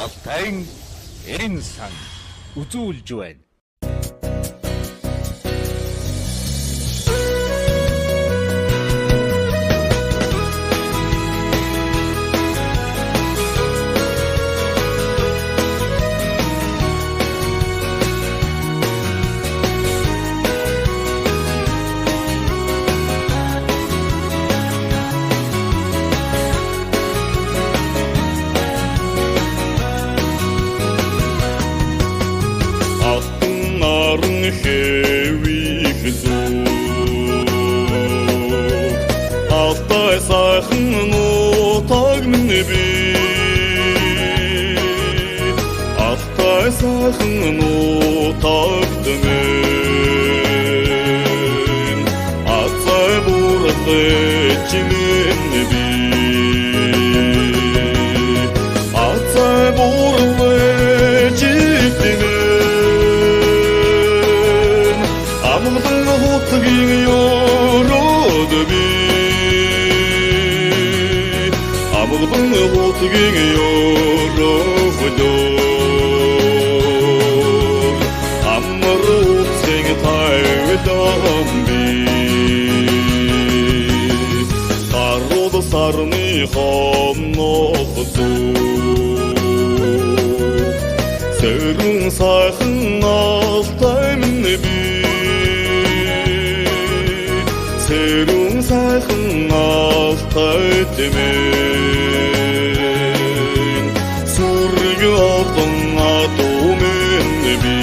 Алтай эрен сан үзүүлж байна. Алтай сайхан нутаг минь би Алтай сайхан нутагт минь Азай бурлы чимэн би Азай бурлы чимэн Амгдан хотгийн ёрод би Амгдан хотгийн ёрод Амар утсыг тайвдан би Тарууд сарны хомнох Сэрэн сайхан алтай минь би Сэрэн сайхан алтай тэмэн Сүрэг олдон адуу минь би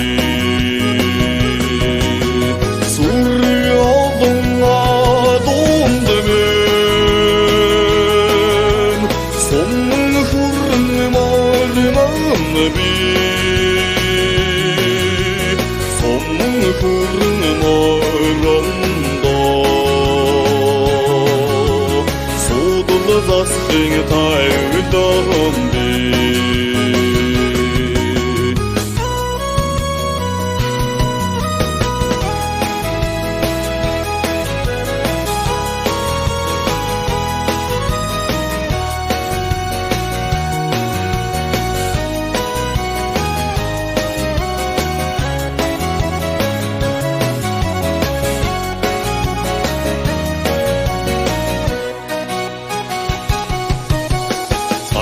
Сүрэг олдон адуу тэмэн Сомн хүрэн малман би Сомн хүрэн малман Засхин тайвдан би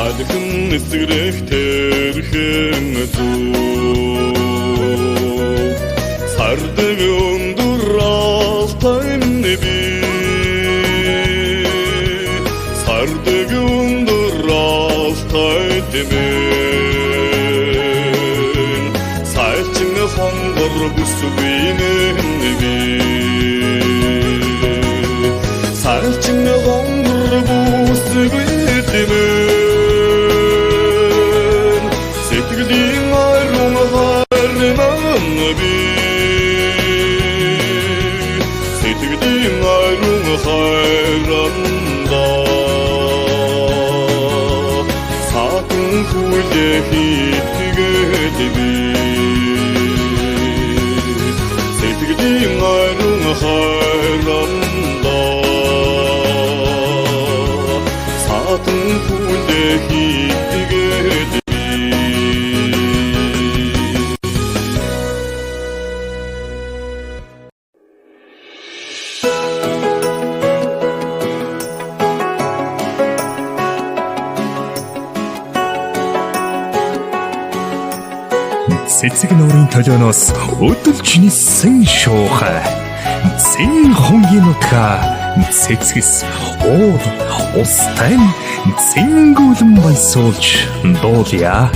Садгын эсрэх тэрхэн дүү Сардаг өндөр алтай минь би Сардаг өндөр алтай тэмэн Сайчин хонгор бүсгүй минь би Сайчин хонгор бүсгүй тэмэн Сэтгэлийн айрун харнан би Сэтгэлийн айрун хайранда Саатан хүлээ хитгээд би Сэтгэлийн айрун хайранда Саатан хүлээ хитгээд Цэцэг нуурын толионоос өдөлж нисэн шуухай Зэн хонгийн нутгаа цэцгэс ууд устай зэнгүүлэн баясуулж дуулъя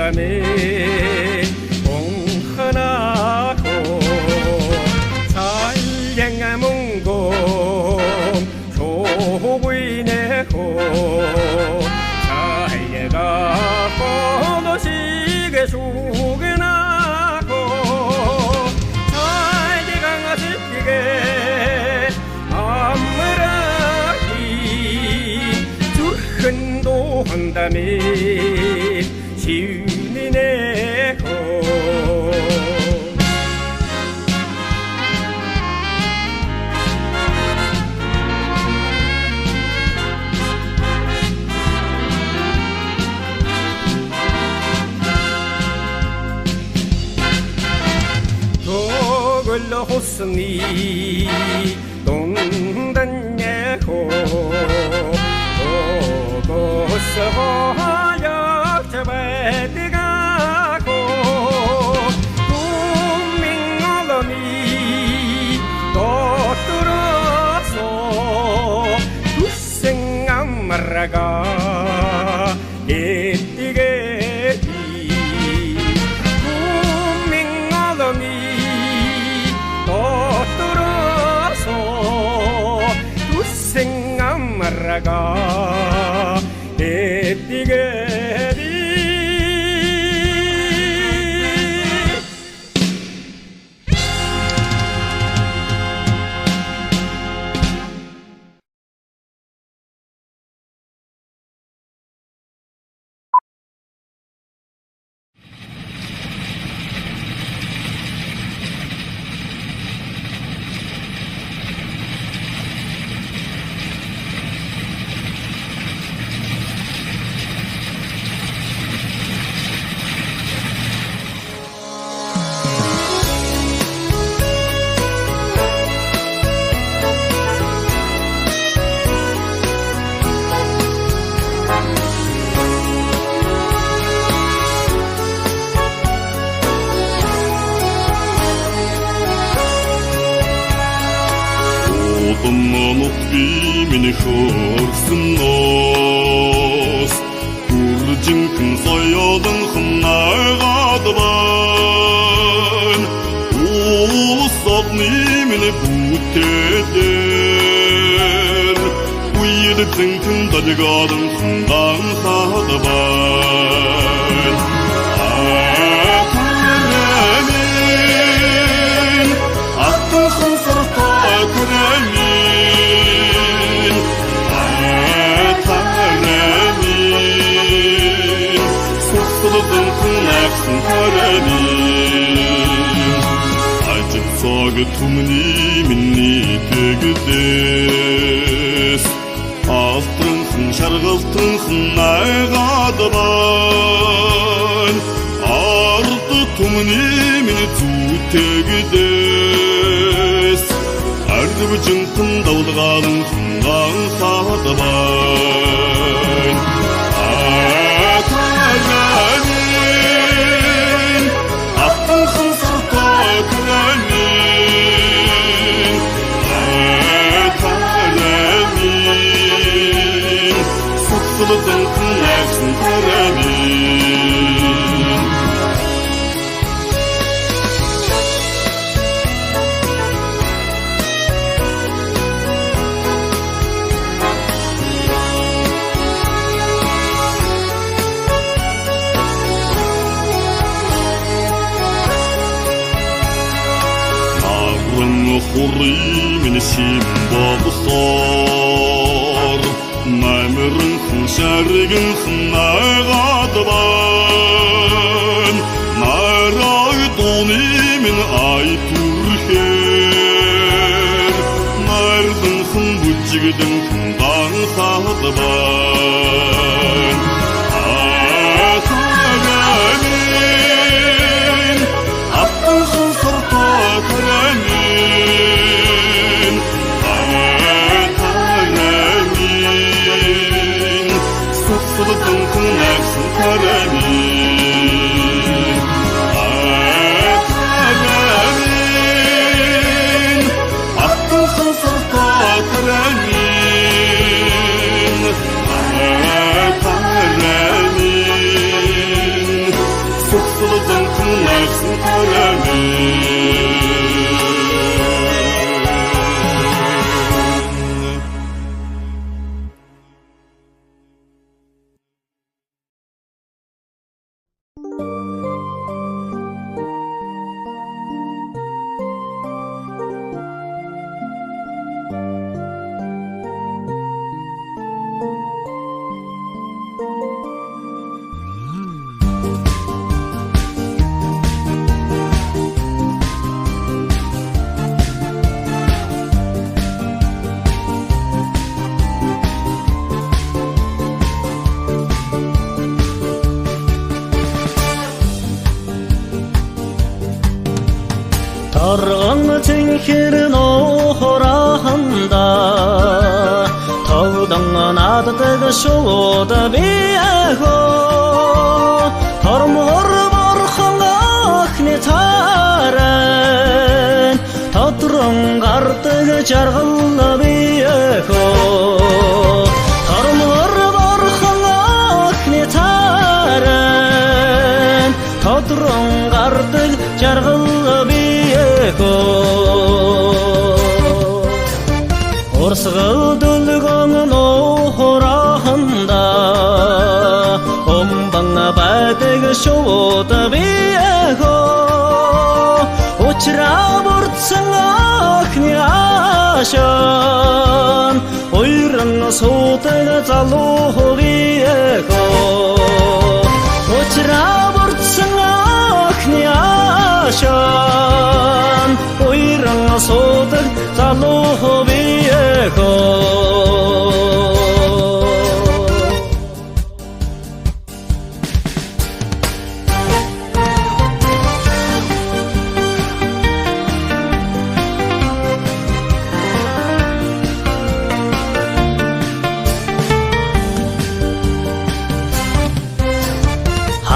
밤에 공헌하고 살랭아문고 조부인의고 살려가고 도시게 죽여나고 살려강아 슬피게 아무라기 주흔도 한다며 시윤이네고 도글러 호스니 동단예고 도고서 역접에가고 국민언론이 떠들어서 두생아 말아가 예띠게 국민언론이 떠들어서 두생아 말아가 예띠게 Odamman otbimin hörsinnos Urjinkın soyadın hınargadıban Ulusatnimin buteder Uyedikzinkın dadigadın hından sadıban Akıremin Attın hınsırta akıremin Acıtsağı tümni minni tegdes Astırınsın şargıltınsın aygadıban Ardı tümni minni tegdes Ardı bıcınkın davulğanın hıngan sadıban Akıremin Attın hınsırta akıremin Akıremin Sıksılıdın kınaksın karemin Hurrimin simbadısar Namirın hınşargın hınaygadıban Naray donimin ay türher Nardın hın bucigdin hından sadıban Akıremin Attın hınsırta akıremin Sıksılıdın kınaksın karemin Akıremin Attın hınsırta akıremin Akıremin Тарған теңхер нохораханда Таудан надыдығы шолуда бияго Тормор барханға ахметарен Татрың артығы жарғылы бияго Тормор барханға ахметарен Татрың артығы жарғылы Орсығылдылығың оғырағында Омбаңа бәдігі шоуды бейгі Очыра бұртсың ақне ашын Ойрың соғдығы залуғы бейгі Очыра бұртсың ақне ашын Ойрың соғдығы залуғы бейгі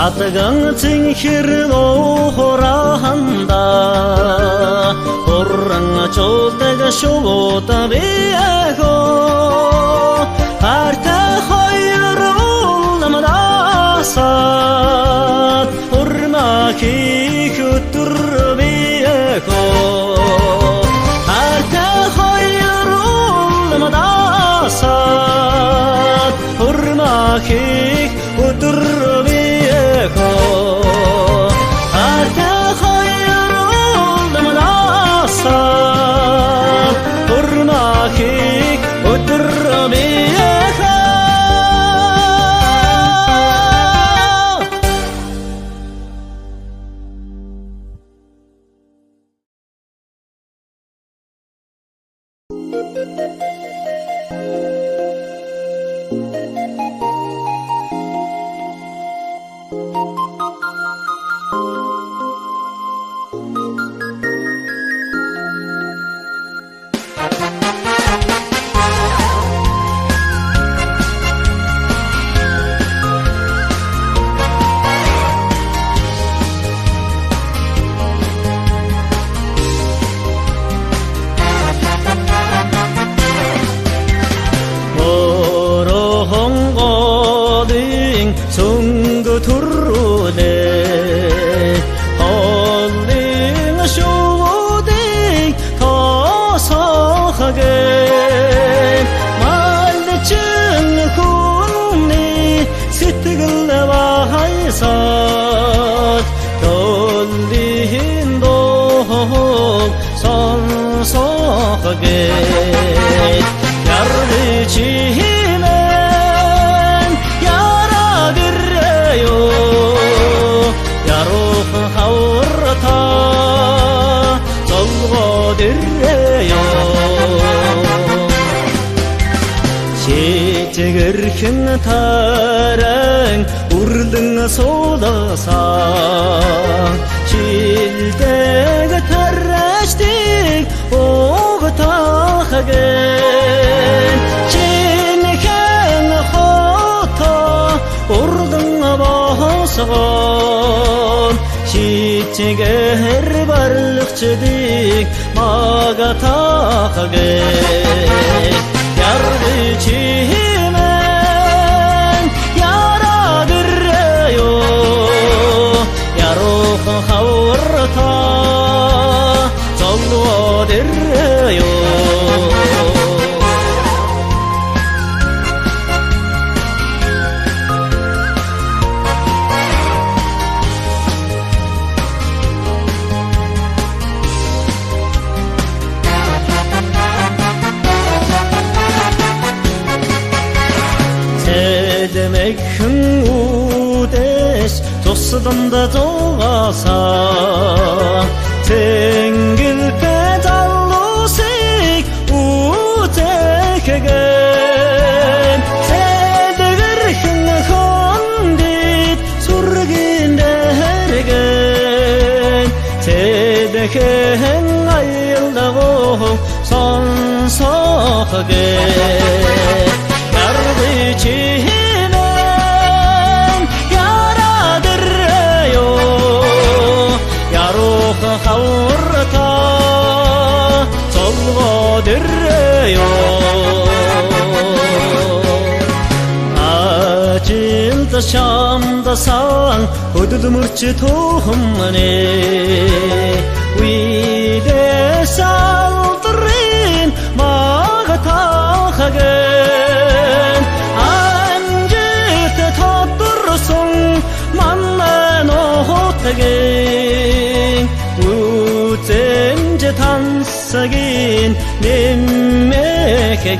Атығың теңхер оғырағанда Ұрың жолдығы шолуда бейгі Арта қойыр олымдасат Ұрма кейк өттір бейгі Арта қойыр олымдасат Ұрма кейк өттір бейгі Арта қойыр олымдасат Ұрма кейк өттір бейгі Sungu turrude Holding shuvuding Kosahage Maldichin kunni Sittigil vahaysat Dollihin dohog Sonsahage Yarvichine 하울타 절거들래요 시직을 흉타랑 우르등 소다사 실대가 타라스틱 오그타하게 진행 호타 우르등 바하사가 시치게를 바르륵치딕 마가타하게 야르치면 야라드레요 야로ха 하우르타 절로드레요 urdanda doğasa Tengilpe dallusik utekegen Sedevirhin kondit surgindergen Sedeken ayıldago son sohgen Yardı çiğnen yaradır Yaruh havurta solgodur Açıldı şamda san Hudud mırçı tohumne Uyde saldırın Mağa tağagen Ancıkta tattursun Mannan oğutagin Utence tansagin Nimmekegen